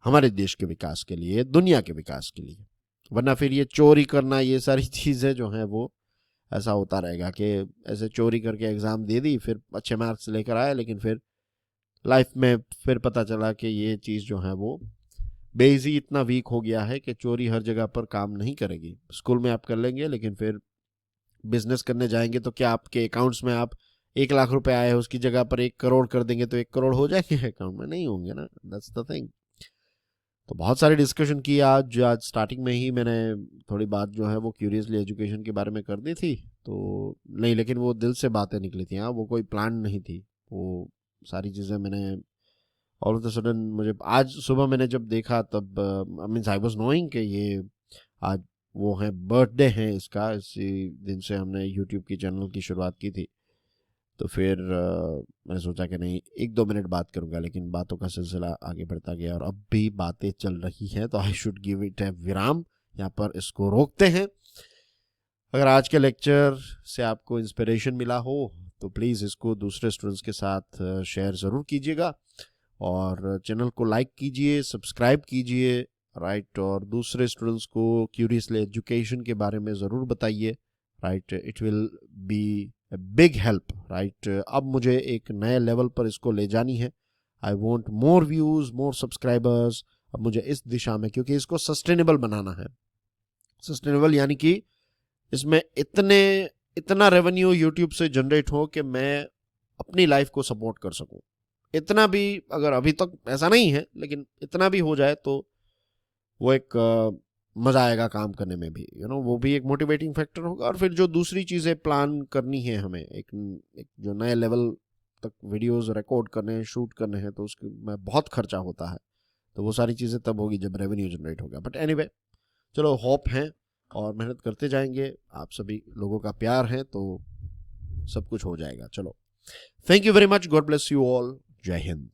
हमारे देश के विकास के लिए, दुनिया के विकास के लिए। वरना फिर ये चोरी करना, ये सारी चीज़ें जो हैं वो ऐसा होता रहेगा कि ऐसे चोरी करके एग्ज़ाम दे दी, फिर अच्छे मार्क्स लेकर आए, लेकिन फिर लाइफ में फिर पता चला कि ये चीज़ जो है वो बेस ही इतना वीक हो गया है कि चोरी हर जगह पर काम नहीं करेगी। स्कूल में आप कर लेंगे, लेकिन फिर बिजनेस करने जाएंगे तो क्या आपके अकाउंट्स में आप 1 लाख रुपए आए उसकी जगह पर 1 करोड़ कर देंगे तो 1 करोड़ हो जाएंगे अकाउंट में? नहीं होंगे ना। That's the thing. तो बहुत सारी डिस्कशन की आज स्टार्टिंग में ही मैंने थोड़ी बात जो है वो क्यूरियसली एजुकेशन के बारे में कर दी थी, तो नहीं, लेकिन वो दिल से बातें निकली थी। हाँ, वो कोई प्लान नहीं थी। वो सारी चीज़ें मैंने ऑल ऑफ द सडन, मुझे आज सुबह मैंने जब देखा तब मीन्स आई वाज नोइंग कि ये आज वो है, बर्थडे है इसका, इसी दिन से हमने यूट्यूब की चैनल की शुरुआत की थी। तो फिर मैंने सोचा कि नहीं, 1-2 मिनट बात करूंगा, लेकिन बातों का सिलसिला आगे बढ़ता गया और अब भी बातें चल रही हैं, तो आई शुड गिव इट ए विराम। यहाँ पर इसको रोकते हैं। अगर आज के लेक्चर से आपको इंस्पिरेशन मिला हो तो प्लीज़ इसको दूसरे स्टूडेंट्स के साथ शेयर ज़रूर कीजिएगा, और चैनल को लाइक कीजिए, सब्सक्राइब कीजिए, राइट। और दूसरे स्टूडेंट्स को क्यूरियसली एजुकेशन के बारे में ज़रूर बताइए, right. It will be big help, right. अब मुझे एक नए लेवल पर इसको ले जानी है। I want more views, more subscribers. अब मुझे इस दिशा में, क्योंकि इसको सस्टेनेबल बनाना है। सस्टेनेबल यानी कि इसमें इतना रेवेन्यू यूट्यूब से जनरेट हो कि मैं अपनी लाइफ को सपोर्ट कर सकूं। इतना भी, अगर अभी तक ऐसा नहीं है, लेकिन इतना भी हो जाए तो वो एक मज़ा आएगा काम करने में भी, वो भी एक मोटिवेटिंग फैक्टर होगा। और फिर जो दूसरी चीज़ें प्लान करनी है हमें, एक जो नए लेवल तक वीडियोस रिकॉर्ड करने हैं, शूट करने हैं, तो उसके में बहुत खर्चा होता है। तो वो सारी चीज़ें तब होगी जब रेवेन्यू जनरेट होगा। बट एनीवे, चलो, होप है और मेहनत करते जाएंगे। आप सभी लोगों का प्यार है तो सब कुछ हो जाएगा। चलो, thank you very much. God bless you all. जय हिंद।